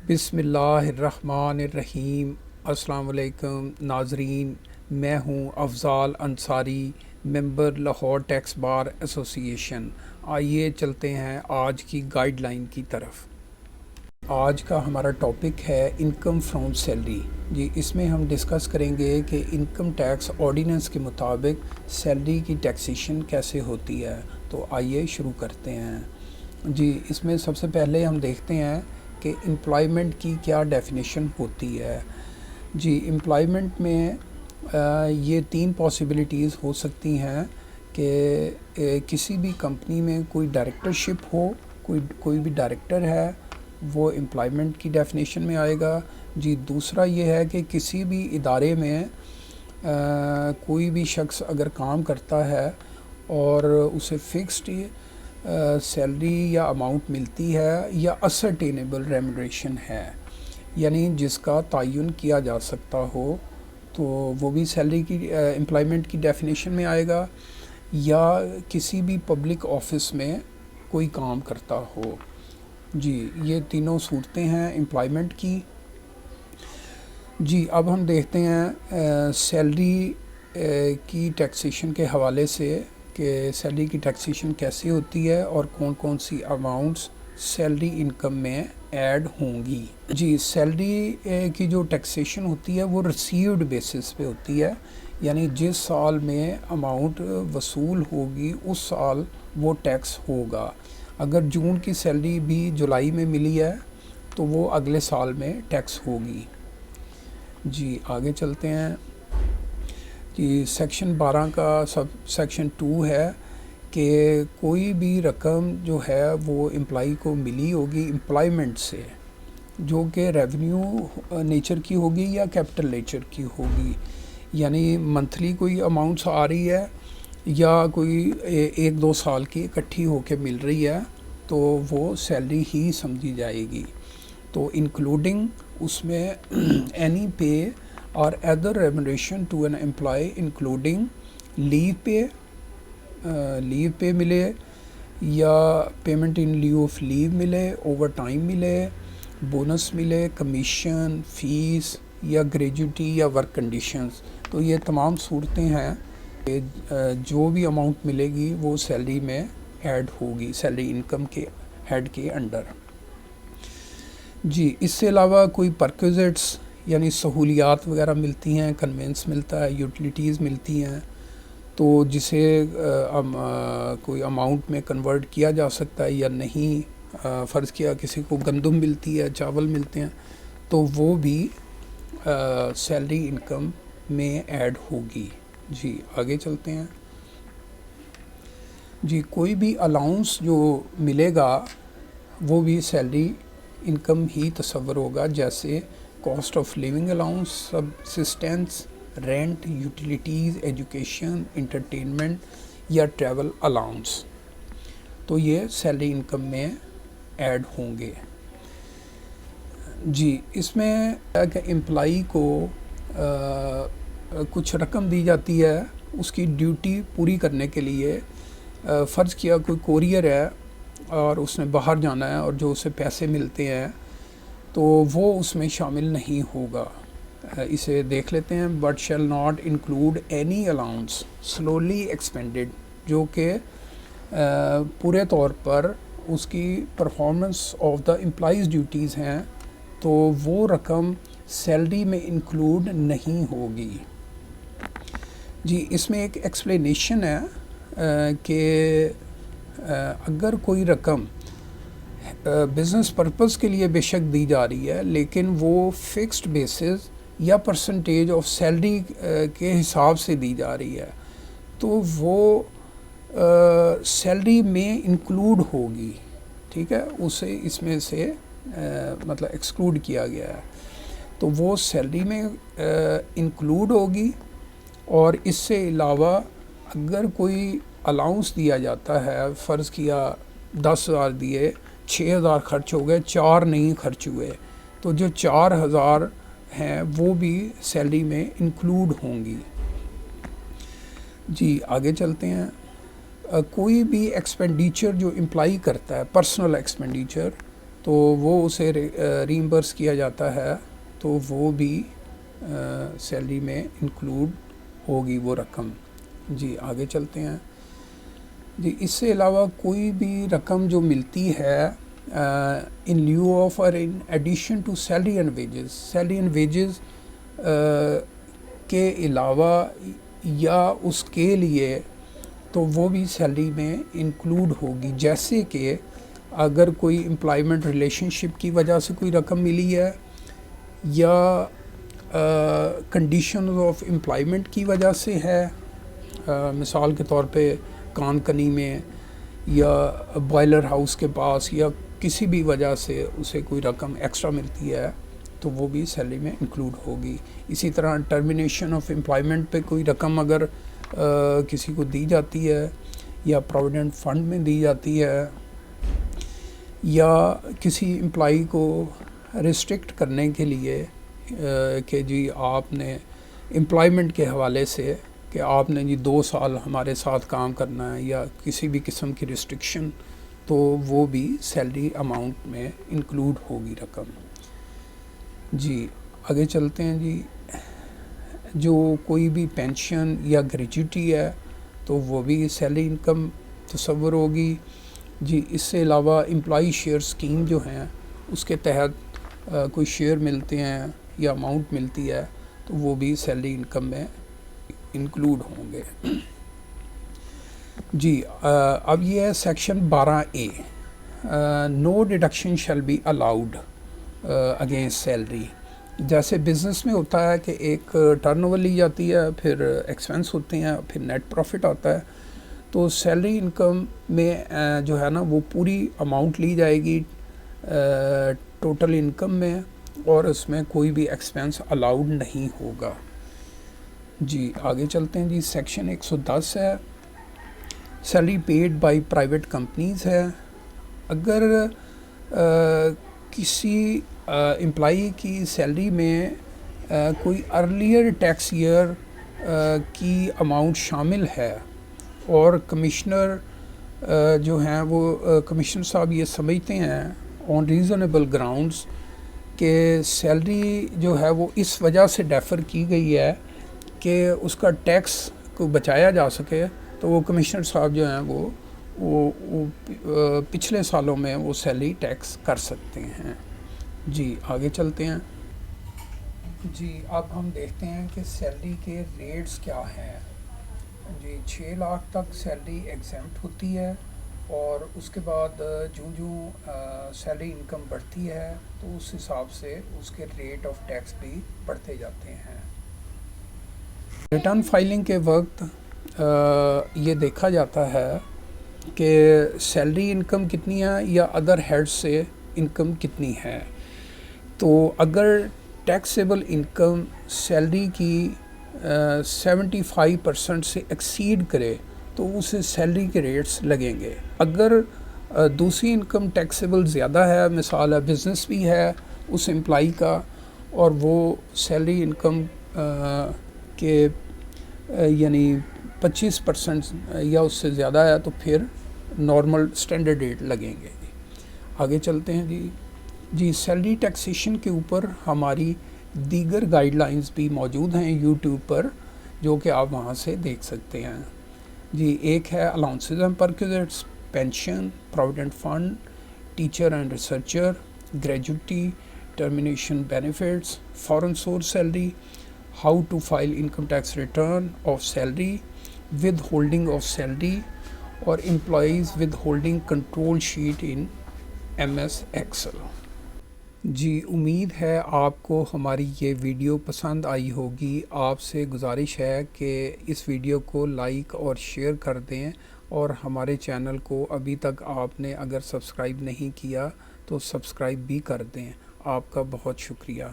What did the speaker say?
بسم اللہ الرحمن الرحیم۔ السلام علیکم ناظرین، میں ہوں افضال انصاری، ممبر لاہور ٹیکس بار ایسوسی ایشن۔ آئیے چلتے ہیں آج کی گائیڈ لائن کی طرف۔ آج کا ہمارا ٹاپک ہے انکم فرام سیلری۔ اس میں ہم ڈسکس کریں گے کہ انکم ٹیکس آرڈیننس کے مطابق سیلری کی ٹیکسیشن کیسے ہوتی ہے۔ تو آئیے شروع کرتے ہیں۔ اس میں سب سے پہلے ہم دیکھتے ہیں کہ امپلائمنٹ کی کیا ڈیفینیشن ہوتی ہے۔ امپلائمنٹ میں یہ 3 پاسبلٹیز ہو سکتی ہیں کہ کسی بھی کمپنی میں کوئی ڈائریکٹرشپ ہو، کوئی بھی ڈائریکٹر ہے، وہ امپلائمنٹ کی ڈیفینیشن میں آئے گا۔ دوسرا یہ ہے کہ کسی بھی ادارے میں کوئی بھی شخص اگر کام کرتا ہے اور اسے فکسڈ سیلری یا اماؤنٹ ملتی ہے یا اسرٹینیبل ریمونریشن ہے، یعنی جس کا تعین کیا جا سکتا ہو، تو وہ بھی سیلری کی امپلائمنٹ کی ڈیفینیشن میں آئے گا، یا کسی بھی پبلک آفس میں کوئی کام کرتا ہو۔ یہ تینوں صورتیں ہیں امپلائمنٹ کی۔ اب ہم دیکھتے ہیں سیلری کی ٹیکسیشن کے حوالے سے کہ سیلری کی ٹیکسیشن کیسے ہوتی ہے اور کون کون سی اماؤنٹس سیلری انکم میں ایڈ ہوں گی۔ سیلری کی جو ٹیکسیشن ہوتی ہے وہ ریسیوڈ بیسس پہ ہوتی ہے، یعنی جس سال میں اماؤنٹ وصول ہوگی اس سال وہ ٹیکس ہوگا۔ اگر جون کی سیلری بھی جولائی میں ملی ہے تو وہ اگلے سال میں ٹیکس ہوگی۔ آگے چلتے ہیں۔ سیکشن 12 کا سب سیکشن 2 ہے کہ کوئی بھی رقم جو ہے وہ امپلائی کو ملی ہوگی امپلائمنٹ سے، جو کہ ریونیو نیچر کی ہوگی یا کیپٹل نیچر کی ہوگی، یعنی منتھلی کوئی اماؤنٹس آ رہی ہے یا کوئی 1-2 سال کی اکٹھی ہو کے مل رہی ہے تو وہ سیلری ہی سمجھی جائے گی۔ تو انکلوڈنگ اس میں اینی پے اور other remuneration to an employee including leave pay ملے یا payment in lieu of leave ملے، اوور ٹائم ملے، بونس ملے، کمیشن، فیس یا گریجوٹی یا ورک کنڈیشنز۔ تو یہ تمام صورتیں ہیں کہ جو بھی اماؤنٹ ملے گی وہ سیلری میں ایڈ ہوگی، سیلری انکم کے ہیڈ کے انڈر۔ اس سے علاوہ کوئی پرکوزٹس یعنی سہولیات وغیرہ ملتی ہیں، کنوینس ملتا ہے، یوٹیلیٹیز ملتی ہیں، تو جسے کوئی اماؤنٹ میں کنورٹ کیا جا سکتا ہے یا نہیں۔ فرض کیا کسی کو گندم ملتی ہے، چاول ملتے ہیں، تو وہ بھی سیلری انکم میں ایڈ ہوگی۔ آگے چلتے ہیں۔ کوئی بھی الاؤنس جو ملے گا وہ بھی سیلری انکم ہی تصور ہوگا، جیسے cost of living allowance, subsistence, rent, utilities, education, entertainment یا ٹریول الاؤنس، تو یہ سیلری انکم میں ایڈ ہوں گے۔ اس میں کہ امپلائی کو کچھ رقم دی جاتی ہے اس کی ڈیوٹی پوری کرنے کے لیے۔ فرض کیا کوئی کوریئر ہے اور اس نے باہر جانا ہے اور جو اسے پیسے ملتے ہیں تو وہ اس میں شامل نہیں ہوگا۔ اسے دیکھ لیتے ہیں۔ But shall not include any allowance slowly expanded, جو کہ پورے طور پر اس کی performance of the employees duties ہیں، تو وہ رقم سیلری میں انکلوڈ نہیں ہوگی۔ اس میں ایک ایکسپلینیشن ہے کہ اگر کوئی رقم بزنس پرپز کے لیے بے شک دی جا رہی ہے، لیکن وہ فکسڈ بیسز یا پرسنٹیج آف سیلری کے حساب سے دی جا رہی ہے، تو وہ سیلری میں انکلوڈ ہوگی۔ ٹھیک ہے، اسے اس میں سے مطلب ایکسکلوڈ کیا گیا ہے، تو وہ سیلری میں انکلوڈ ہوگی۔ اور اس سے علاوہ اگر کوئی الاؤنس دیا جاتا ہے، فرض کیا 10,000 دیے، 6,000 خرچ ہو گئے، 4 نہیں خرچ ہوئے، تو جو 4,000 ہیں وہ بھی سیلری میں انکلوڈ ہوں گی۔ آگے چلتے ہیں۔ کوئی بھی ایکسپینڈیچر جو امپلائی کرتا ہے، پرسنل ایکسپینڈیچر، تو وہ اسے ریمبرس کیا جاتا ہے، تو وہ بھی سیلری میں انکلوڈ ہوگی وہ رقم. جی آگے چلتے ہیں. جی اس سے علاوہ کوئی بھی رقم جو ملتی ہے ان لیو آف اور in addition to salary and wages کے علاوہ یا اس کے لیے، تو وہ بھی سیلری میں انکلوڈ ہوگی. جیسے کہ اگر کوئی امپلائمنٹ ریلیشن شپ کی وجہ سے کوئی رقم ملی ہے، یا کنڈیشنز آف امپلائمنٹ کی وجہ سے ہے، مثال کے طور پہ کان کنی میں یا بوائلر ہاؤس کے پاس، یا کسی بھی وجہ سے اسے کوئی رقم ایکسٹرا ملتی ہے، تو وہ بھی سیلری میں انکلوڈ ہوگی. اسی طرح ٹرمینیشن آف امپلائمنٹ پہ کوئی رقم اگر کسی کو دی جاتی ہے، یا پروویڈنٹ فنڈ میں دی جاتی ہے، یا کسی امپلائی کو ریسٹرکٹ کرنے کے لیے کہ جی آپ نے امپلائمنٹ کے حوالے سے کہ آپ نے جی 2 سال ہمارے ساتھ کام کرنا ہے، یا کسی بھی قسم کی ریسٹرکشن، تو وہ بھی سیلری اماؤنٹ میں انکلوڈ ہوگی رقم. جی آگے چلتے ہیں. جی جو کوئی بھی پینشن یا گریجوٹی ہے تو وہ بھی سیلری انکم تصور ہوگی. جی اس سے علاوہ امپلائی شیئر اسکیم جو ہیں اس کے تحت کوئی شیئر ملتے ہیں یا اماؤنٹ ملتی ہے، تو وہ بھی سیلری انکم میں انکلوڈ ہوں گے. جی اب یہ ہے section 12A. No deduction shall be allowed against salary. جیسے بزنس میں ہوتا ہے کہ ایک ٹرن اوور لی جاتی ہے، پھر ایکسپینس ہوتے ہیں، پھر نیٹ پروفٹ آتا ہے، تو سیلری انکم میں جو ہے نا وہ پوری اماؤنٹ لی جائے گی ٹوٹل انکم میں، اور اس میں کوئی بھی ایکسپینس الاؤڈ نہیں ہوگا. جی آگے چلتے ہیں. جی سیکشن 110 ہے. Salary paid by private companies ہے. اگر کسی امپلائی کی سیلری میں کوئی ارلیئر ٹیکس ایئر کی اماؤنٹ شامل ہے، اور کمشنر جو ہیں وہ کمشنر صاحب یہ سمجھتے ہیں آن ریزنیبل گراؤنڈز کہ سیلری جو ہے وہ اس وجہ سے ڈیفر کی گئی ہے کہ اس کا ٹیکس کو بچایا جا سکے، تو وہ کمشنر صاحب جو ہیں وہ پچھلے سالوں میں وہ سیلری ٹیکس کر سکتے ہیں. جی آگے چلتے ہیں. جی اب ہم دیکھتے ہیں کہ سیلری کے ریٹس کیا ہیں. جی 6 لاکھ تک سیلری ایگزمپٹ ہوتی ہے، اور اس کے بعد جو سیلری انکم بڑھتی ہے تو اس حساب سے اس کے ریٹ آف ٹیکس بھی بڑھتے جاتے ہیں. ریٹرن فائلنگ کے وقت یہ دیکھا جاتا ہے کہ سیلری انکم کتنی ہے یا ادر ہیڈ سے انکم کتنی ہے. تو اگر ٹیکسیبل انکم سیلری کی 75% سے ایکسیڈ کرے تو اسے سیلری کے ریٹس لگیں گے. اگر دوسری انکم ٹیکسیبل زیادہ ہے، مثال ہے بزنس بھی ہے اس امپلائی کا، اور وہ سیلری انکم کے یعنی 25% یا اس سے زیادہ ہے، تو پھر نارمل اسٹینڈرڈ ریٹ لگیں گے. آگے چلتے ہیں. جی سیلری ٹیکسیشن کے اوپر ہماری دیگر گائیڈ لائنز بھی موجود ہیں یوٹیوب پر، جو کہ آپ وہاں سے دیکھ سکتے ہیں. جی ایک ہے allowances and perquisites, pension, provident fund, teacher and researcher, gratuity, termination benefits, foreign source salary, how to file income tax return of salary, withholding of salary, اور employees withholding control sheet in MS excel. جی امید ہے آپ کو ہماری یہ video پسند آئی ہوگی. آپ سے گزارش ہے کہ اس ویڈیو کو لائک اور شیئر کر دیں، اور ہمارے چینل کو ابھی تک آپ نے اگر سبسکرائب نہیں کیا تو سبسکرائب بھی کر دیں. آپ کا بہت شکریہ.